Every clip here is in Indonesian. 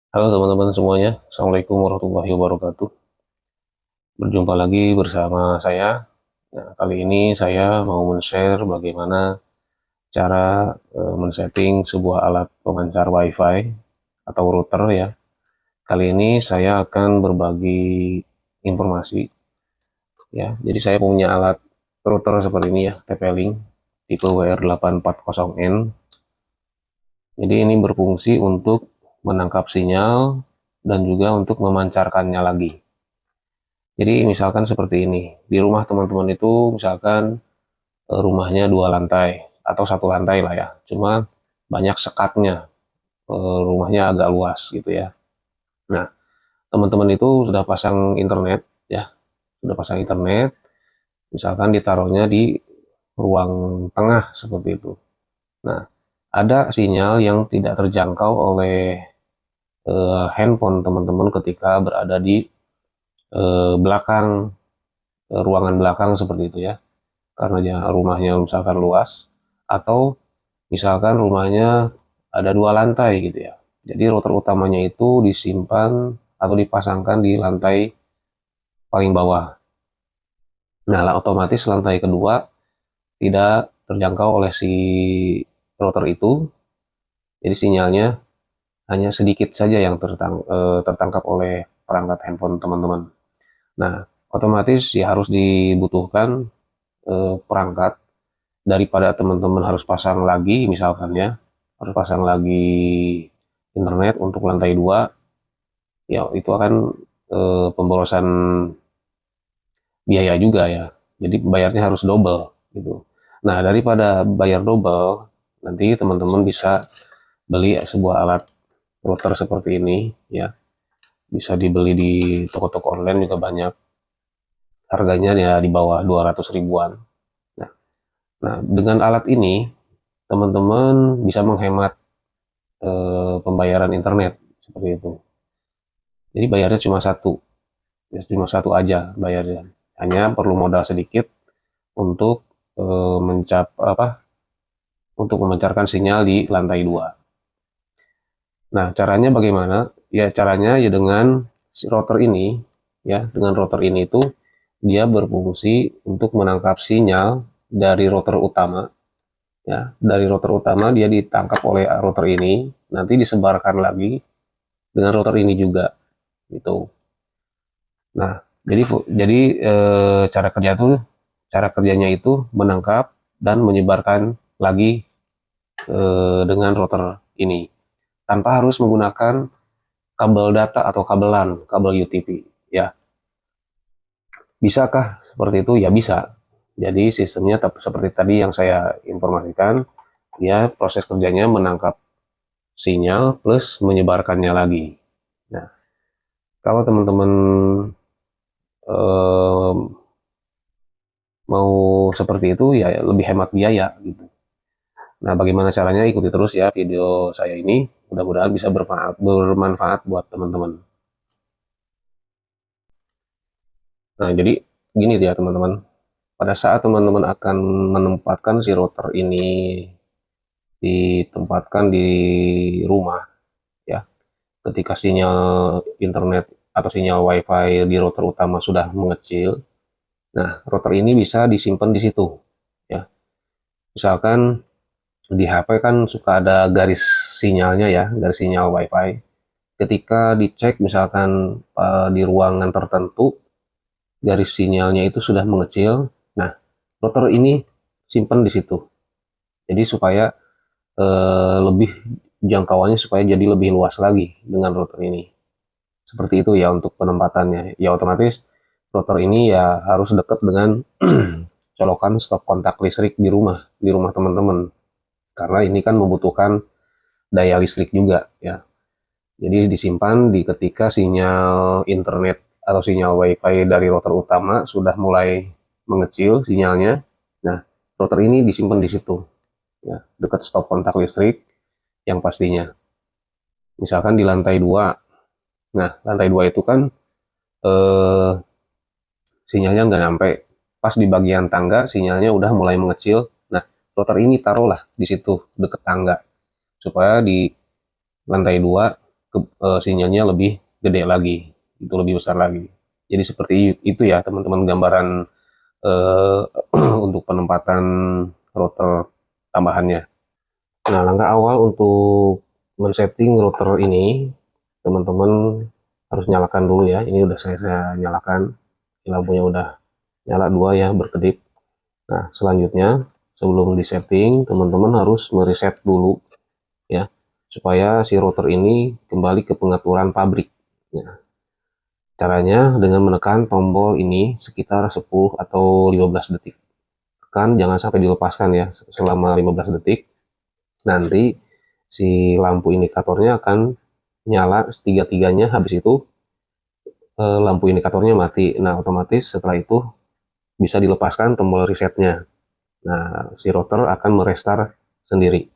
Halo teman-teman semuanya, Assalamualaikum warahmatullahi wabarakatuh. Berjumpa lagi bersama saya. Nah, kali ini saya mau men-share bagaimana cara men-setting sebuah alat pemancar WiFi atau router ya. Kali ini saya akan berbagi informasi ya. Jadi saya punya alat router seperti ini ya, TP-Link tipe WR840N. Jadi ini berfungsi untuk menangkap sinyal dan juga untuk memancarkannya lagi. Jadi misalkan seperti ini, di rumah teman-teman itu misalkan rumahnya 2 lantai atau 1 lantai lah ya, cuma banyak sekatnya, rumahnya agak luas gitu ya. Nah, teman-teman itu sudah pasang internet ya, sudah pasang internet, misalkan ditaruhnya di ruang tengah seperti itu. Nah, ada sinyal yang tidak terjangkau oleh handphone teman-teman ketika berada di belakang, ruangan belakang seperti itu ya. Karena rumahnya misalkan luas, atau misalkan rumahnya ada 2 lantai gitu ya. Jadi router utamanya itu disimpan atau dipasangkan di lantai paling bawah. Nah, lah otomatis lantai kedua tidak terjangkau oleh si router itu, jadi sinyalnya hanya sedikit saja yang tertangkap oleh perangkat handphone teman-teman. Nah, otomatis ya harus dibutuhkan perangkat daripada teman-teman harus pasang lagi misalkan ya, harus pasang lagi internet untuk lantai 2 ya, itu akan pemborosan biaya juga ya, jadi bayarnya harus double gitu. Nah, daripada bayar double, nanti teman-teman bisa beli sebuah alat router seperti ini ya, bisa dibeli di toko-toko online juga banyak, harganya ya di bawah 200 ribuan. Nah, dengan alat ini teman-teman bisa menghemat pembayaran internet seperti itu. Jadi bayarnya cuma satu, ya, cuma satu aja bayarnya. Hanya perlu modal sedikit untuk untuk memancarkan sinyal di lantai 2. Nah, caranya bagaimana? Ya, caranya ya dengan si router ini, ya, dengan router ini itu dia berfungsi untuk menangkap sinyal dari router utama, ya. Dari router utama dia ditangkap oleh router ini, nanti disebarkan lagi dengan router ini juga, gitu. Nah, jadi cara kerjanya itu menangkap dan menyebarkan lagi dengan router ini tanpa harus menggunakan kabel data atau kabel UTP ya. Bisakah seperti itu? Ya bisa. Jadi sistemnya seperti tadi yang saya informasikan, ya proses kerjanya menangkap sinyal plus menyebarkannya lagi. Nah, kalau teman-teman eh, mau seperti itu ya lebih hemat biaya gitu. Nah, bagaimana caranya? Ikuti terus ya video saya ini. Mudah-mudahan bisa bermanfaat buat teman-teman. Nah, jadi gini ya teman-teman. Pada saat teman-teman akan menempatkan si router ini ditempatkan di rumah ya, ketika sinyal internet atau sinyal WiFi di router utama sudah mengecil, nah router ini bisa disimpan di situ ya. Misalkan di HP kan suka ada garis sinyalnya ya, garis sinyal WiFi. Ketika dicek misalkan di ruangan tertentu garis sinyalnya itu sudah mengecil, nah router ini simpan di situ. Jadi supaya lebih jangkauannya supaya jadi lebih luas lagi dengan router ini. Seperti itu ya untuk penempatannya. Ya otomatis router ini ya harus dekat dengan colokan stop kontak listrik di rumah teman-teman. Karena ini kan membutuhkan daya listrik juga ya. Jadi disimpan di ketika sinyal internet atau sinyal WiFi dari router utama sudah mulai mengecil sinyalnya. Nah, router ini disimpan di situ ya, dekat stop kontak listrik yang pastinya. Misalkan di lantai 2. Nah, lantai 2 itu kan eh, sinyalnya nggak nyampe. Pas di bagian tangga sinyalnya udah mulai mengecil. Nah, router ini taruhlah di situ dekat tangga supaya di lantai 2 sinyalnya lebih gede lagi, itu lebih besar lagi. Jadi seperti itu ya teman-teman gambaran eh, untuk penempatan router tambahannya. Nah, langkah awal untuk men-setting router ini, teman-teman harus nyalakan dulu ya. Ini udah saya nyalakan, lampunya udah nyala dua ya, berkedip. Nah, selanjutnya sebelum disetting, teman-teman harus mereset dulu ya, supaya si router ini kembali ke pengaturan pabrik. Ya. Caranya dengan menekan tombol ini sekitar 10 atau 15 detik. Tekan, jangan sampai dilepaskan ya, selama 15 detik. Nanti si lampu indikatornya akan nyala tiga-tiganya, habis itu lampu indikatornya mati. Nah, otomatis setelah itu bisa dilepaskan tombol resetnya. Nah, si router akan merestart sendiri.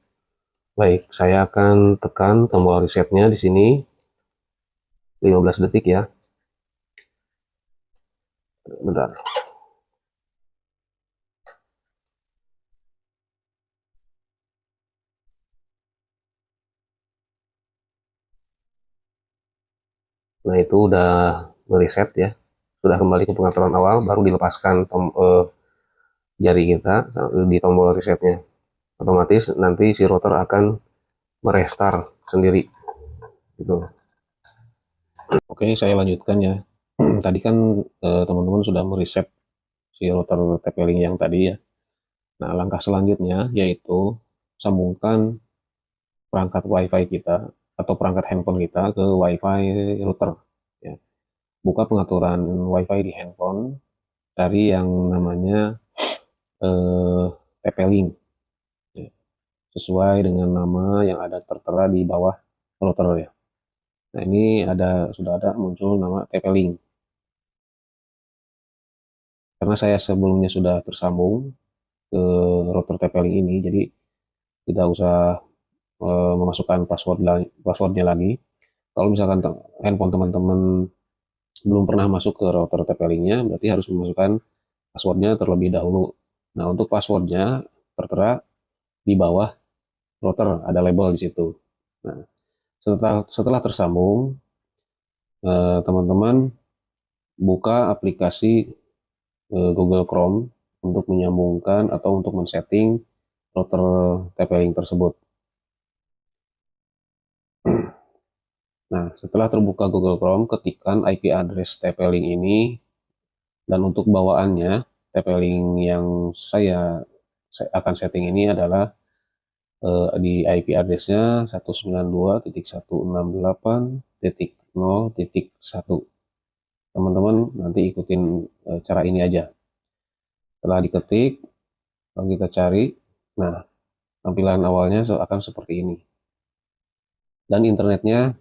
Baik, saya akan tekan tombol resetnya di sini 15 detik ya. Bentar. Nah, itu udah mereset ya. Sudah kembali ke pengaturan awal, baru dilepaskan jari kita di tombol resetnya. Otomatis nanti si router akan merestart sendiri. Gitu. Oke, saya lanjutkan ya. Tadi kan teman-teman sudah mereset si router TP-Link yang tadi ya. Nah, langkah selanjutnya yaitu sambungkan perangkat WiFi kita atau perangkat handphone kita ke WiFi router. Ya. Buka pengaturan WiFi di handphone, cari yang namanya eh, TP-Link, ya. Sesuai dengan nama yang ada tertera di bawah router ya. Nah, ini sudah ada muncul nama TP-Link. Karena saya sebelumnya sudah tersambung ke router TP-Link ini, jadi tidak usah memasukkan passwordnya lagi. Kalau misalkan handphone teman-teman belum pernah masuk ke router TP-Link-nya, berarti harus memasukkan passwordnya terlebih dahulu. Nah, untuk passwordnya tertera di bawah router, ada label di situ. Nah, setelah tersambung, teman-teman buka aplikasi Google Chrome untuk menyambungkan atau untuk men-setting router TP-Link tersebut. Nah, setelah terbuka Google Chrome, ketikkan IP address TP-Link ini, dan untuk bawaannya, TP-Link yang saya akan setting ini adalah di IP address-nya 192.168.0.1. Teman-teman nanti ikutin cara ini aja. Setelah diketik, lalu kita cari, nah tampilan awalnya akan seperti ini. Dan internetnya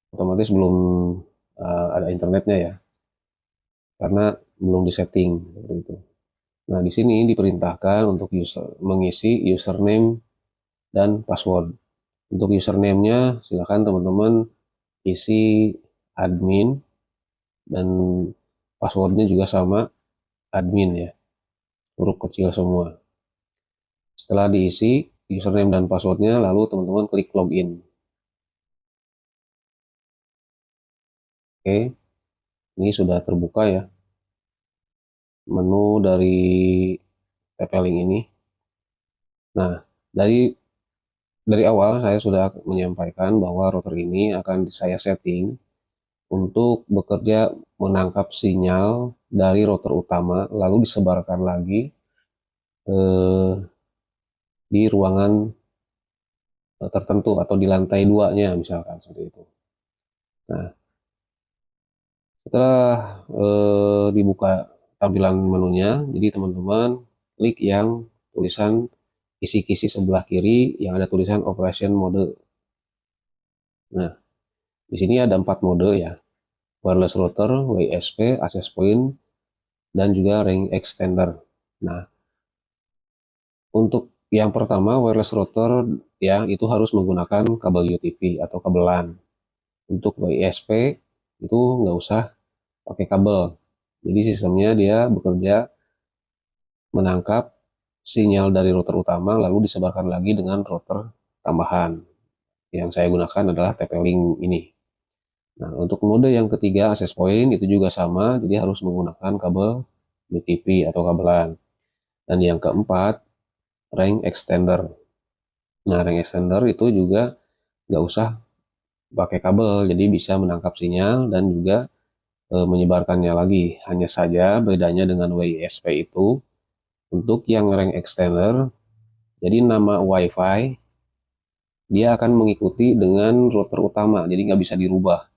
otomatis belum ada internetnya ya, karena belum disetting seperti itu. Nah, di sini diperintahkan untuk mengisi username dan password. Untuk username-nya silakan teman-teman isi admin, dan passwordnya juga sama, admin ya, huruf kecil semua. Setelah diisi username dan passwordnya, lalu teman-teman klik login. Oke, ini sudah terbuka ya menu dari TP-Link ini. Nah, dari awal saya sudah menyampaikan bahwa router ini akan saya setting untuk bekerja menangkap sinyal dari router utama, lalu disebarkan lagi di ruangan tertentu atau di lantai 2-nya misalkan seperti itu. Nah, setelah dibuka tampilan menunya, jadi teman-teman klik yang tulisan kisi-kisi sebelah kiri yang ada tulisan operation mode. Nah, di sini ada 4 mode ya: wireless router, WSP, access point, dan juga range extender. Nah, untuk yang pertama wireless router ya, itu harus menggunakan kabel UTP atau kabel LAN. Untuk WSP itu nggak usah pakai kabel. Jadi sistemnya dia bekerja menangkap sinyal dari router utama lalu disebarkan lagi dengan router tambahan. yang saya gunakan adalah TP-Link ini. Nah, untuk mode yang ketiga, access point, itu juga sama, jadi harus menggunakan kabel BTP atau kabelan. Dan yang keempat, range extender. Nah, range extender itu juga nggak usah pakai kabel, jadi bisa menangkap sinyal dan juga menyebarkannya lagi. Hanya saja bedanya dengan WISP itu, untuk yang range extender, jadi nama WiFi dia akan mengikuti dengan router utama, jadi nggak bisa dirubah.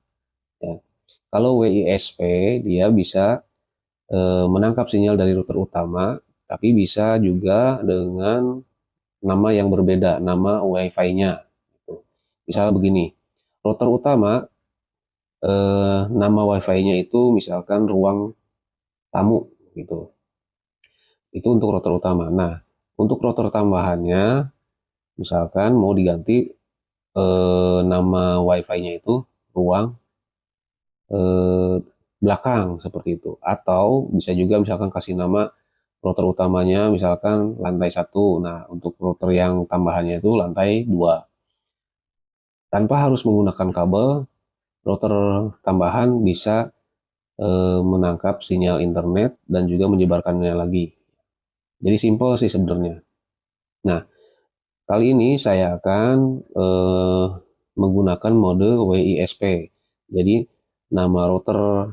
Ya. Kalau WISP dia bisa menangkap sinyal dari router utama, tapi bisa juga dengan nama yang berbeda, nama WiFi-nya. Misalnya begini, router utama nama WiFi-nya itu misalkan ruang tamu gitu. Itu untuk router utama. Nah, untuk router tambahannya misalkan mau diganti nama WiFi-nya itu ruang eh, belakang seperti itu. Atau bisa juga misalkan kasih nama router utamanya misalkan lantai 1. Nah, untuk router yang tambahannya itu lantai 2. Tanpa harus menggunakan kabel, router tambahan bisa menangkap sinyal internet dan juga menyebarkannya lagi. Jadi simple sih sebenarnya. Nah, kali ini saya akan menggunakan mode WISP. Jadi nama router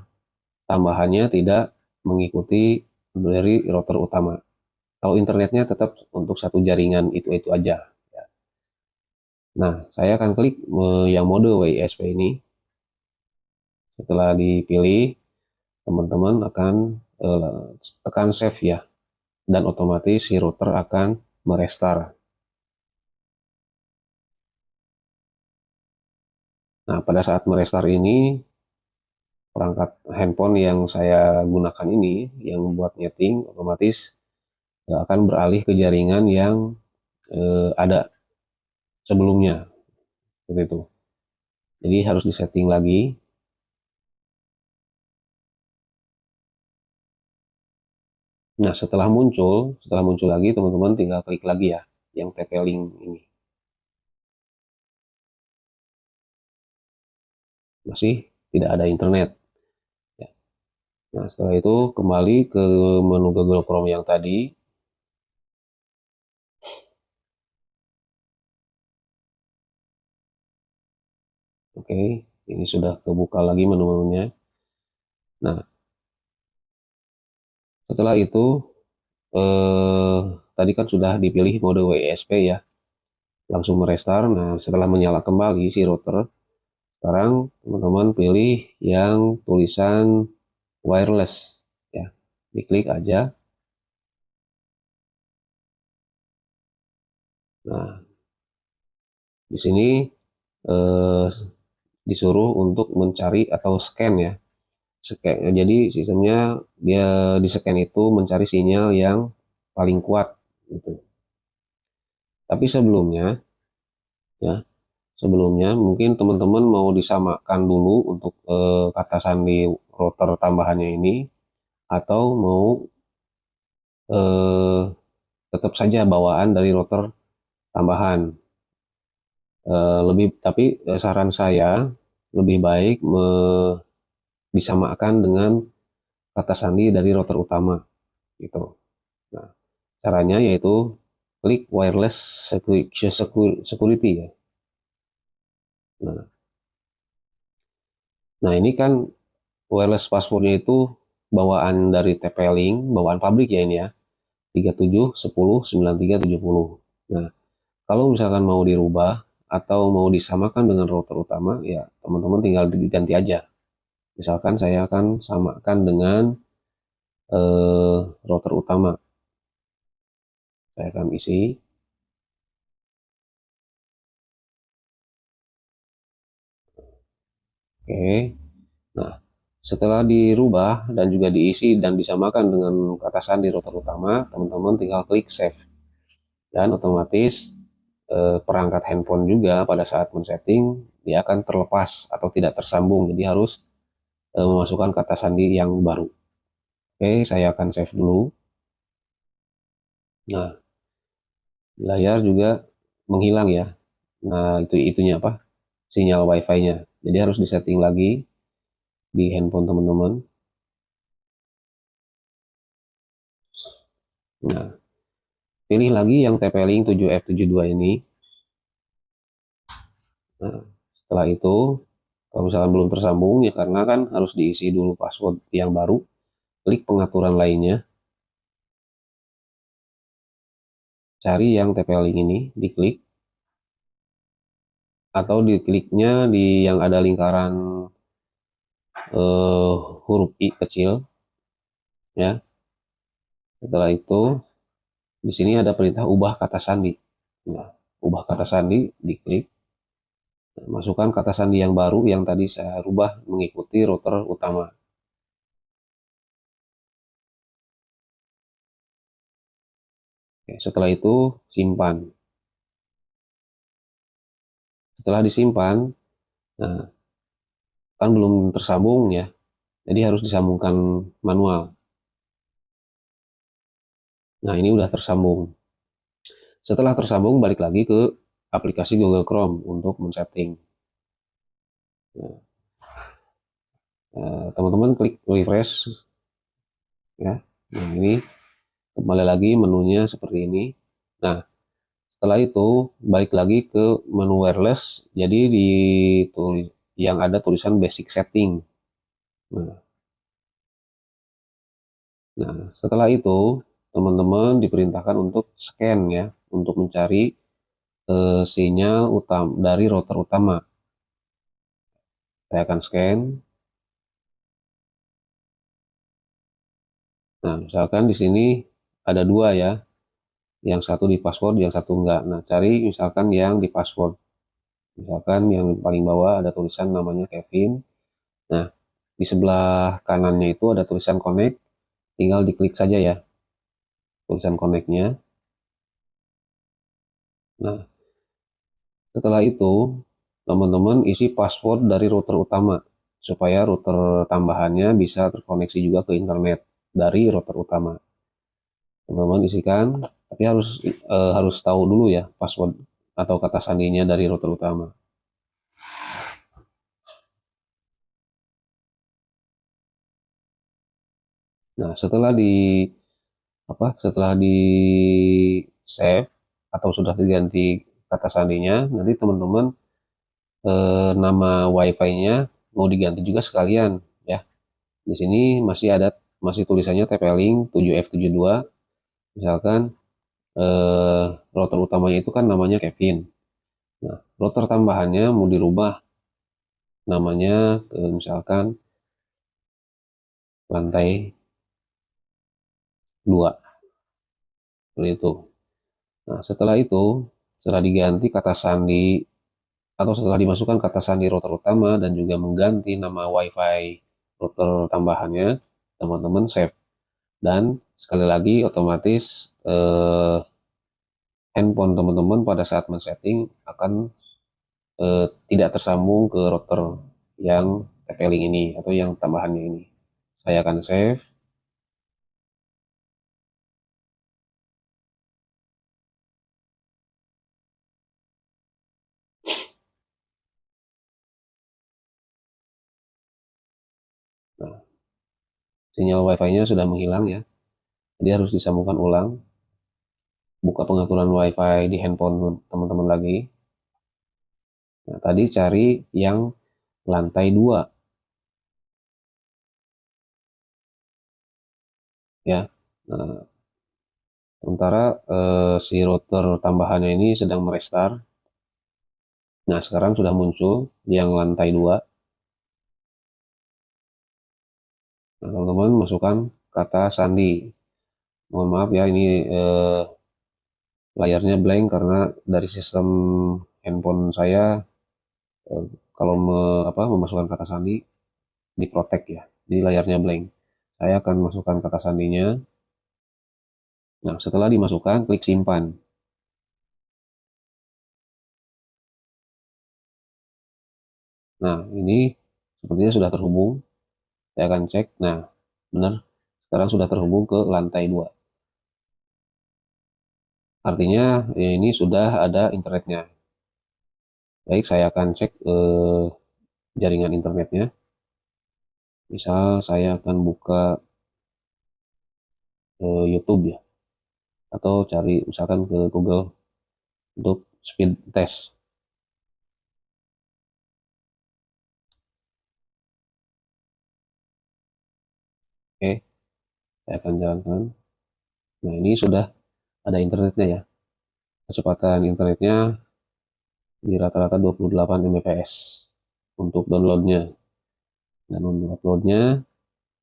tambahannya tidak mengikuti dari router utama. Kalau internetnya tetap untuk satu jaringan itu aja. Nah, saya akan klik yang mode WISP ini. Setelah dipilih, teman-teman akan tekan save ya. Dan otomatis si router akan merestart. Nah, pada saat merestart ini, perangkat handphone yang saya gunakan ini, yang buat nyeting, otomatis akan beralih ke jaringan yang ada sebelumnya. Seperti itu. Jadi harus disetting lagi. Nah, setelah muncul lagi, teman-teman tinggal klik lagi ya, yang TP-Link ini. Masih tidak ada internet. Ya. Nah, setelah itu kembali ke menu Google Chrome yang tadi. Oke, ini sudah kebuka lagi menu-menunya. Nah, setelah itu eh, tadi kan sudah dipilih mode WISP ya, langsung merestart. Nah, setelah menyala kembali si router, sekarang teman-teman pilih yang tulisan wireless ya, diklik aja. Nah, di sini eh, disuruh untuk mencari atau scan ya. Scan, jadi sistemnya dia di scan itu mencari sinyal yang paling kuat gitu. Tapi ya sebelumnya mungkin teman-teman mau disamakan dulu untuk kata sandi router tambahannya ini, atau mau eh, tetap saja bawaan dari router tambahan. Tapi saran saya lebih baik disamakan dengan kata sandi dari router utama gitu. Nah, caranya yaitu klik wireless security ya. Nah, nah, ini kan wireless passwordnya itu bawaan dari TP-Link, bawaan pabrik ya ini ya. 37109370. Nah, kalau misalkan mau dirubah atau mau disamakan dengan router utama, ya teman-teman tinggal diganti aja. Misalkan saya akan samakan dengan router utama. Saya akan isi. Oke. Nah, setelah dirubah dan juga diisi dan disamakan dengan kata sandi router utama, teman-teman tinggal klik save. Dan otomatis perangkat handphone juga pada saat men-setting dia akan terlepas atau tidak tersambung. Jadi harus memasukkan kata sandi yang baru. Oke, saya akan save dulu. Nah, layar juga menghilang ya. Nah, itunya apa? Sinyal WiFi-nya. Jadi harus disetting lagi di handphone teman-teman. Nah, pilih lagi yang TP-Link 7F72 ini. Nah, setelah itu, kalau misalkan belum tersambung, ya karena kan harus diisi dulu password yang baru, klik pengaturan lainnya, cari yang TP-Link ini, diklik, atau dikliknya di yang ada lingkaran huruf I kecil, ya. Setelah itu, di sini ada perintah ubah kata sandi. Nah, ubah kata sandi, diklik. Nah, masukkan kata sandi yang baru yang tadi saya rubah mengikuti router utama. Oke, setelah itu simpan. Setelah disimpan, nah kan belum tersambung ya, jadi harus disambungkan manual. Nah ini udah tersambung. Setelah tersambung, balik lagi ke aplikasi Google Chrome untuk men-setting. Nah, teman-teman klik refresh ya. Nah ini kembali lagi menunya seperti ini. Nah setelah itu balik lagi ke menu wireless. Jadi di yang ada tulisan basic setting. Nah, setelah itu teman-teman diperintahkan untuk scan ya, untuk mencari sinyal utama dari router utama. Saya akan scan. Nah, misalkan di sini ada dua ya, yang satu di password, yang satu enggak. Nah, cari misalkan yang di password. Misalkan yang paling bawah ada tulisan namanya Kevin. Nah, di sebelah kanannya itu ada tulisan connect. Tinggal diklik saja ya, tulisan connect-nya. Nah, setelah itu teman-teman isi password dari router utama supaya router tambahannya bisa terkoneksi juga ke internet dari router utama. Teman-teman isikan, tapi harus tahu dulu ya password atau kata sandinya dari router utama. Nah, setelah di save atau sudah diganti kata sandinya, nanti teman-teman nama WiFi-nya mau diganti juga sekalian ya. Di sini masih tulisannya TP-Link 7F72. Misalkan eh, router utamanya itu kan namanya Kevin. Nah, router tambahannya mau dirubah namanya ke misalkan lantai 2 seperti itu. Nah, setelah diganti kata sandi atau setelah dimasukkan kata sandi router utama dan juga mengganti nama WiFi router tambahannya, teman-teman save. Dan sekali lagi otomatis handphone teman-teman pada saat men-setting akan tidak tersambung ke router yang TP-Link ini atau yang tambahannya ini. Saya akan save. Nah, sinyal WiFi-nya sudah menghilang ya. Jadi harus disambungkan ulang. Buka pengaturan WiFi di handphone teman-teman lagi. Nah, tadi cari yang lantai 2 ya. Nah, sementara si router tambahannya ini sedang merestart. Nah, sekarang sudah muncul yang lantai 2. Nah, teman-teman masukkan kata sandi. Mohon maaf ya, ini layarnya blank karena dari sistem handphone saya eh, kalau memasukkan kata sandi diprotek ya. Jadi layarnya blank. Saya akan masukkan kata sandinya. Nah, setelah dimasukkan, klik simpan. Nah, ini sepertinya sudah terhubung. Saya akan cek. Nah, benar. Sekarang sudah terhubung ke lantai 2. Artinya, ya ini sudah ada internetnya. Baik, saya akan cek jaringan internetnya. Misal saya akan buka YouTube ya, atau cari misalkan ke Google untuk speed test. Oke, saya akan jalankan. Nah, ini sudah ada internetnya ya. Kecepatan internetnya di rata-rata 28 Mbps untuk downloadnya. Dan untuk uploadnya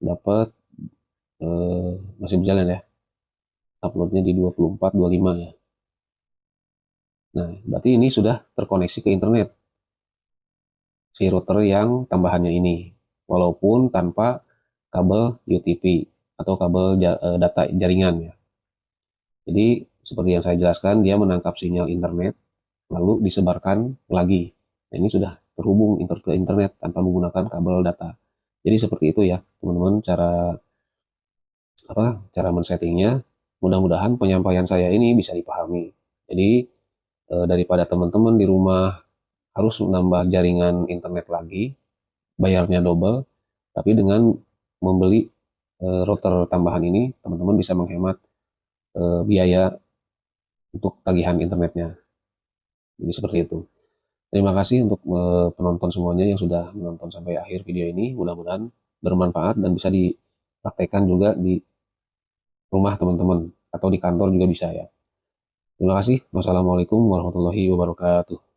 dapat masih berjalan ya. Uploadnya di 24-25 ya. Nah, berarti ini sudah terkoneksi ke internet si router yang tambahannya ini, walaupun tanpa kabel UTP atau kabel data jaringan ya. Jadi seperti yang saya jelaskan, dia menangkap sinyal internet lalu disebarkan lagi. Nah, ini sudah terhubung ke internet tanpa menggunakan kabel data. Jadi seperti itu ya, teman-teman, cara men-settingnya. Mudah-mudahan penyampaian saya ini bisa dipahami. Jadi daripada teman-teman di rumah harus menambah jaringan internet lagi, bayarnya double, tapi dengan membeli router tambahan ini, teman-teman bisa menghemat biaya untuk tagihan internetnya. Jadi seperti itu. Terima kasih untuk penonton semuanya yang sudah menonton sampai akhir video ini. Mudah-mudahan bermanfaat dan bisa dipraktekkan juga di rumah teman-teman atau di kantor juga bisa ya. Terima kasih. Wassalamualaikum warahmatullahi wabarakatuh.